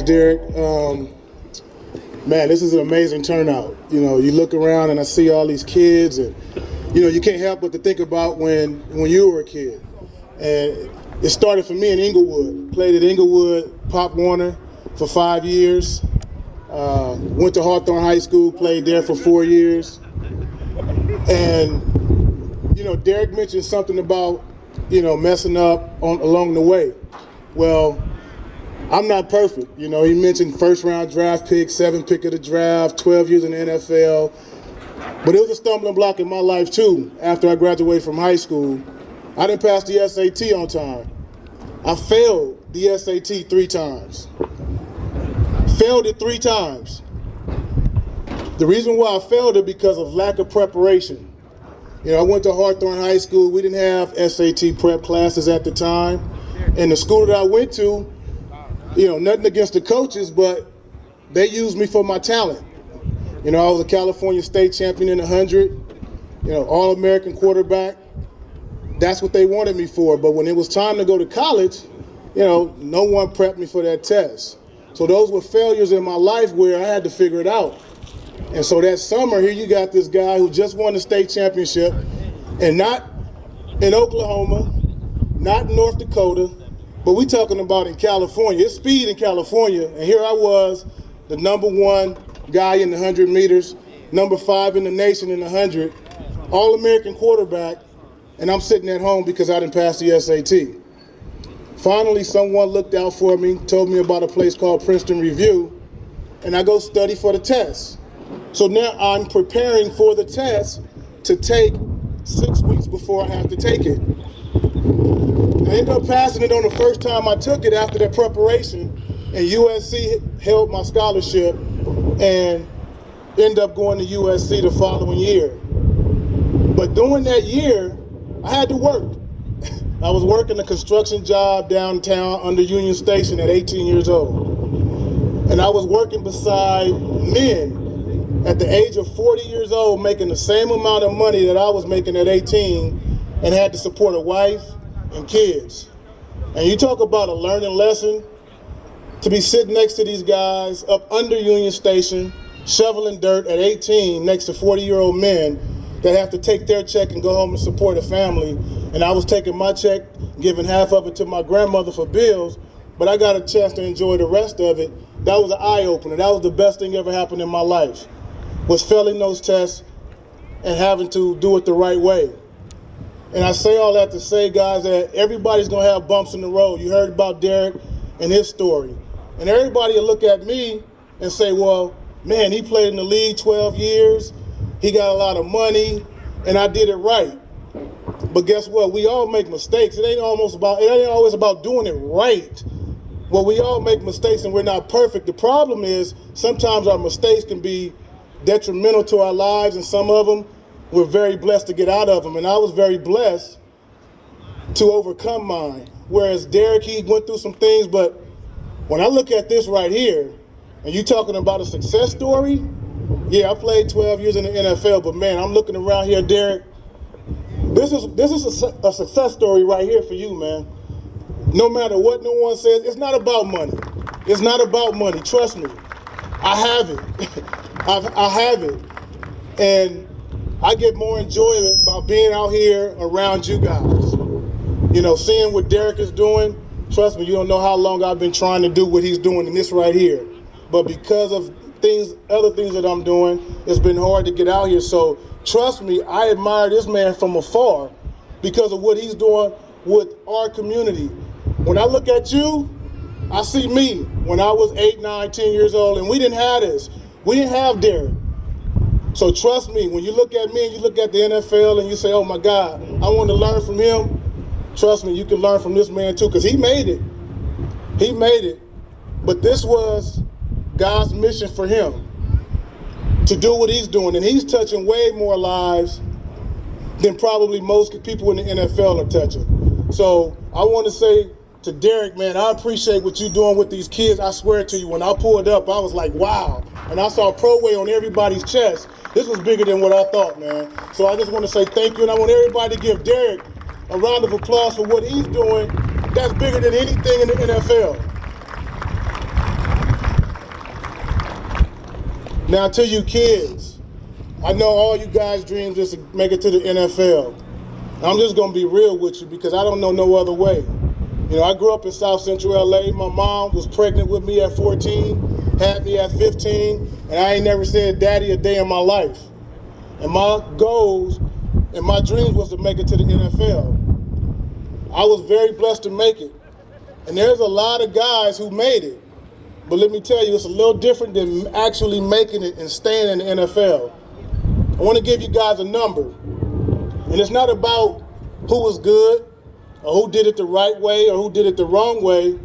Derek. Man, this is an amazing turnout. You know, you look around and I see all these kids, and you know, you can't help but to think about when you were a kid. And it started for me in Inglewood. Played at Inglewood, Pop Warner for 5 years. Went to Hawthorne High School, played there for 4 years. And you know, Derek mentioned something about, you know, messing up along the way. Well, I'm not perfect. You know, he mentioned first round draft pick, 7th pick of the draft, 12 years in the NFL. But it was a stumbling block in my life too. After I graduated from high school, I didn't pass the SAT on time. I failed the SAT 3 times. Failed it 3 times. The reason why I failed it because of lack of preparation. You know, I went to Hawthorne High School. We didn't have SAT prep classes at the time. And the school that I went to, you know, nothing against the coaches, but they used me for my talent. You know, I was a California state champion in the 100, you know, All-American quarterback. That's what they wanted me for. But when it was time to go to college, you know, no one prepped me for that test. So those were failures in my life where I had to figure it out. And so that summer, here you got this guy who just won the state championship, and not in Oklahoma, not in North Dakota, but we talking about in California. It's speed in California, and here I was, the #1 guy in the 100 meters, #5 in the nation in the 100, All-American quarterback, and I'm sitting at home because I didn't pass the SAT. Finally, someone looked out for me, told me about a place called Princeton Review, and I go study for the test. So now I'm preparing for the test to take 6 weeks before I have to take it. I ended up passing it on the first time I took it after that preparation, and USC held my scholarship and ended up going to USC the following year. But during that year, I had to work. I was working a construction job downtown under Union Station at 18 years old. And I was working beside men at the age of 40 years old, making the same amount of money that I was making at 18, and had to support a wife and kids. And you talk about a learning lesson, to be sitting next to these guys up under Union Station, shoveling dirt at 18 next to 40-year-old men that have to take their check and go home and support a family. And I was taking my check, giving half of it to my grandmother for bills, but I got a chance to enjoy the rest of it. That was an eye-opener. That was the best thing ever happened in my life, was failing those tests and having to do it the right way. And I say all that to say, guys, that everybody's gonna have bumps in the road. You heard about Derek and his story. And everybody will look at me and say, well, man, he played in the league 12 years, he got a lot of money, and I did it right. But guess what? We all make mistakes. It ain't always about doing it right. Well, we all make mistakes and we're not perfect. The problem is sometimes our mistakes can be detrimental to our lives, and some of them we're very blessed to get out of them. And I was very blessed to overcome mine. Whereas Derek, he went through some things, but when I look at this right here, and you talking about a success story, yeah, I played 12 years in the NFL, but man, I'm looking around here, Derek, this is a success story right here for you, man. No matter what no one says, it's not about money. It's not about money, trust me. I have it. I have it. And I get more enjoyment by being out here around you guys. You know, seeing what Derek is doing, trust me, you don't know how long I've been trying to do what he's doing in this right here. But because of other things that I'm doing, it's been hard to get out here. So trust me, I admire this man from afar because of what he's doing with our community. When I look at you, I see me when I was 8, 9, 10 years old, and we didn't have this. We didn't have Derek. So trust me, when you look at me and you look at the NFL and you say, oh my God, I want to learn from him, trust me, you can learn from this man too, because he made it. He made it. But this was God's mission for him, to do what he's doing. And he's touching way more lives than probably most people in the NFL are touching. So I want to say to Derek, man, I appreciate what you're doing with these kids. I swear to you, when I pulled up, I was like, wow. And I saw Proway on everybody's chest. This was bigger than what I thought, man. So I just want to say thank you, and I want everybody to give Derek a round of applause for what he's doing. That's bigger than anything in the NFL. Now to you kids, I know all you guys' dreams is to make it to the NFL. I'm just gonna be real with you because I don't know no other way. You know, I grew up in South Central LA. My mom was pregnant with me at 14, had me at 15, and I ain't never said daddy a day in my life. And my goals and my dreams was to make it to the NFL. I was very blessed to make it. And there's a lot of guys who made it. But let me tell you, it's a little different than actually making it and staying in the NFL. I want to give you guys a number. And it's not about who was good or who did it the right way or who did it the wrong way.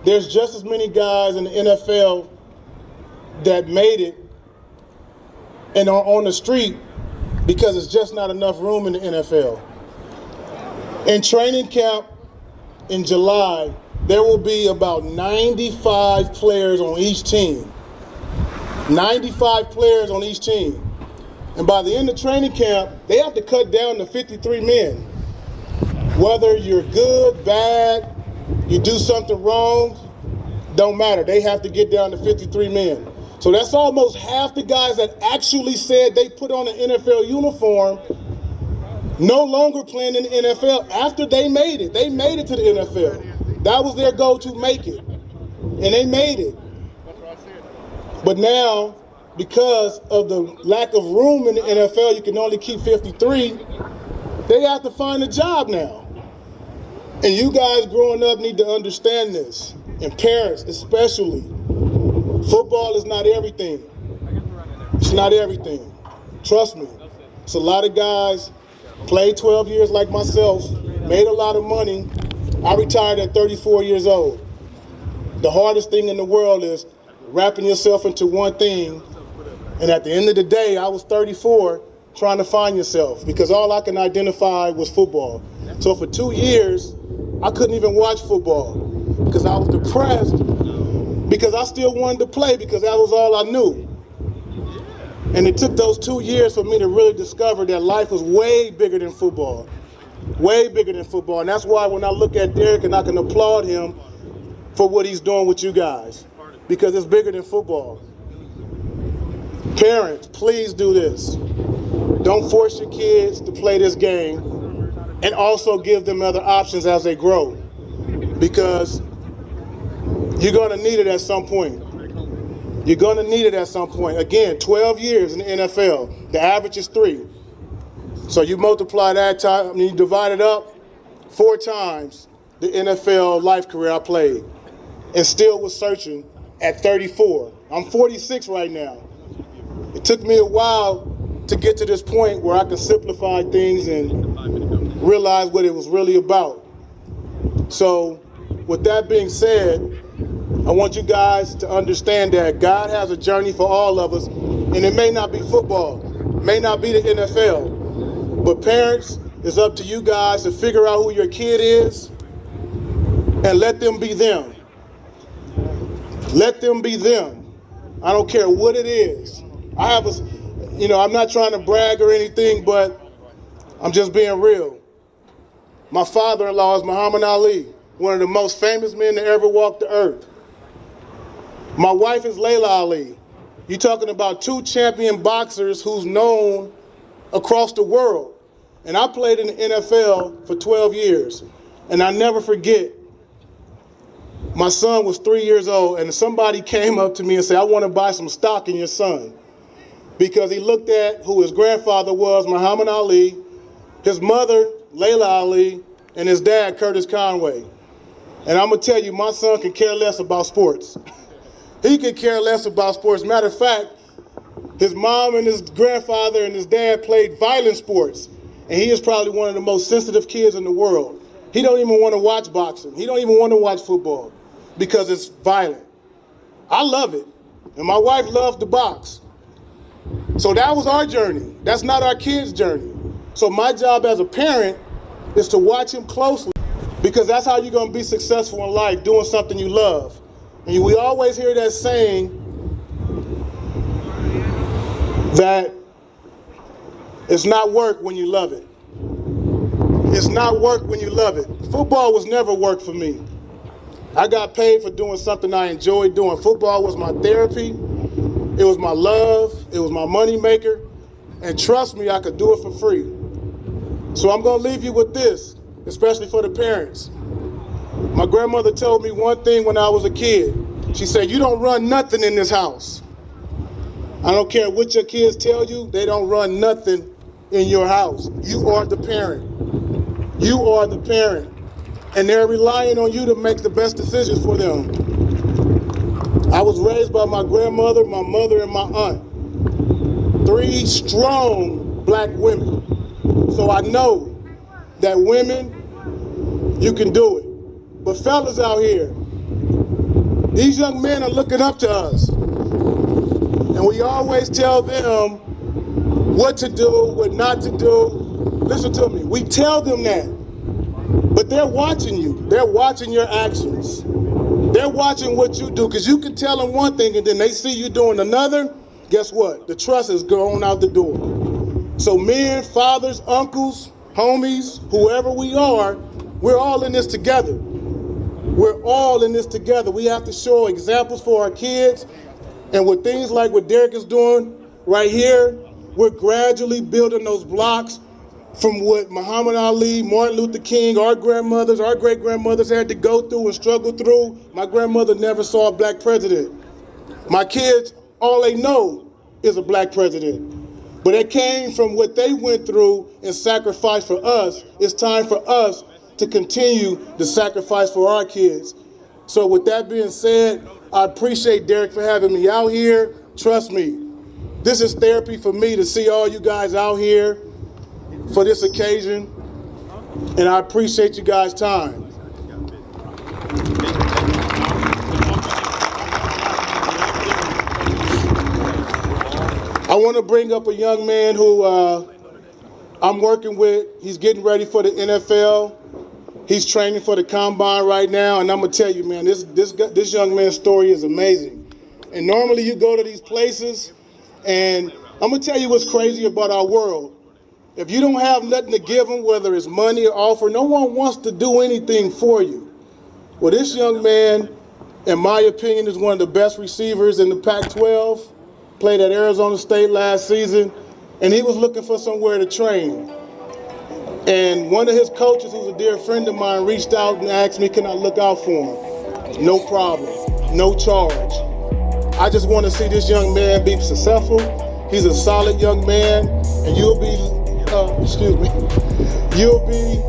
There's just as many guys in the NFL that made it and are on the street because it's just not enough room in the NFL. In training camp in July, there will be about 95 players on each team. 95 players on each team. And by the end of training camp, they have to cut down to 53 men. Whether you're good, bad, you do something wrong, don't matter. They have to get down to 53 men. So that's almost half the guys that actually said they put on an NFL uniform no longer playing in the NFL after they made it. They made it to the NFL. That was their goal, to make it. And they made it. But now, because of the lack of room in the NFL, you can only keep 53, they have to find a job now. And you guys growing up need to understand this, and parents especially. Football is not everything. It's not everything. Trust me. It's a lot of guys played 12 years like myself, made a lot of money. I retired at 34 years old. The hardest thing in the world is wrapping yourself into one thing, and at the end of the day, I was 34 trying to find yourself because all I can identify was football. So for 2 years, I couldn't even watch football because I was depressed because I still wanted to play because that was all I knew. And it took those 2 years for me to really discover that life was way bigger than football. Way bigger than football. And that's why when I look at Derek, and I can applaud him for what he's doing with you guys, because it's bigger than football. Parents, please do this. Don't force your kids to play this game, and also give them other options as they grow, because you're going to need it at some point. You're going to need it at some point. Again, 12 years in the NFL. The average is 3. So you multiply that time, and you divide it up, 4 times the NFL life career I played, and still was searching at 34. I'm 46 right now. It took me a while to get to this point where I can simplify things and realize what it was really about. So with that being said, I want you guys to understand that God has a journey for all of us, and it may not be football, it may not be the NFL, but parents, it's up to you guys to figure out who your kid is and let them be them. Let them be them. I don't care what it is. I'm not trying to brag or anything, but I'm just being real. My father-in-law is Muhammad Ali, one of the most famous men to ever walk the earth. My wife is Layla Ali. You're talking about 2 champion boxers who's known across the world. And I played in the NFL for 12 years. And I never forget, my son was 3 years old, and somebody came up to me and said, I want to buy some stock in your son. Because he looked at who his grandfather was, Muhammad Ali, his mother, Layla Ali, and his dad, Curtis Conway. And I'm going to tell you, my son can care less about sports. He could care less about sports. Matter of fact, his mom and his grandfather and his dad played violent sports. And he is probably one of the most sensitive kids in the world. He don't even want to watch boxing. He don't even want to watch football because it's violent. I love it. And my wife loves to box. So that was our journey. That's not our kids' journey. So my job as a parent is to watch him closely, because that's how you're going to be successful in life, doing something you love. And we always hear that saying that it's not work when you love it. It's not work when you love it. Football was never work for me. I got paid for doing something I enjoyed doing. Football was my therapy. It was my love, it was my money maker, and trust me, I could do it for free. So I'm gonna leave you with this, especially for the parents. My grandmother told me one thing when I was a kid. She said, you don't run nothing in this house. I don't care what your kids tell you, they don't run nothing in your house. You are the parent. You are the parent. And they're relying on you to make the best decisions for them. I was raised by my grandmother, my mother, and my aunt. 3 strong black women. So I know that women, you can do it. But fellas out here, these young men are looking up to us. And we always tell them what to do, what not to do. Listen to me, we tell them that. But they're watching you. They're watching your actions. They're watching what you do, because you can tell them one thing and then they see you doing another. Guess what? The trust is going out the door. So men, fathers, uncles, homies, whoever we are, we're all in this together. We're all in this together. We have to show examples for our kids. And with things like what Derek is doing right here, we're gradually building those blocks from what Muhammad Ali, Martin Luther King, our grandmothers, our great-grandmothers had to go through and struggle through. My grandmother never saw a black president. My kids, all they know is a black president. But it came from what they went through and sacrificed for us. It's time for us to continue the sacrifice for our kids. So with that being said, I appreciate Derek for having me out here. Trust me, this is therapy for me to see all you guys out here for this occasion, and I appreciate you guys' time. I want to bring up a young man who I'm working with. He's getting ready for the NFL. He's training for the combine right now, and I'm gonna tell you, man, this young man's story is amazing. And normally you go to these places, and I'm gonna tell you what's crazy about our world. If you don't have nothing to give them, whether it's money or offer, no one wants to do anything for you. Well, this young man, in my opinion, is one of the best receivers in the Pac-12, played at Arizona State last season, and he was looking for somewhere to train. And one of his coaches, who's a dear friend of mine, reached out and asked me, can I look out for him? No problem, no charge. I just want to see this young man be successful. He's a solid young man, and you'll be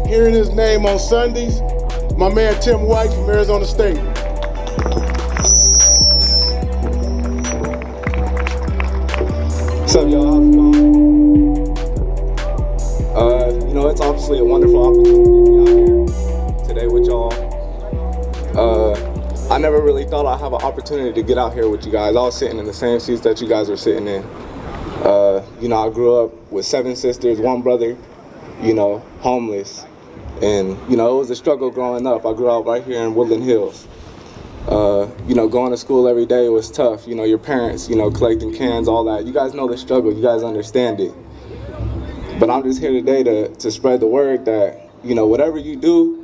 hearing his name on Sundays. My man Tim White from Arizona State. What's up, y'all? How's it going? It's obviously a wonderful opportunity to be out here today with y'all. I never really thought I'd have an opportunity to get out here with you guys. I was sitting in the same seats that you guys were sitting in. I grew up with 7 sisters, 1 brother, homeless. And, it was a struggle growing up. I grew up right here in Woodland Hills. Going to school every day was tough. Your parents, collecting cans, all that. You guys know the struggle. You guys understand it. But I'm just here today to spread the word that, whatever you do,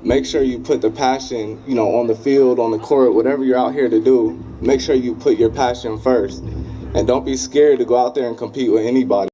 make sure you put the passion, on the field, on the court, whatever you're out here to do, make sure you put your passion first. And don't be scared to go out there and compete with anybody.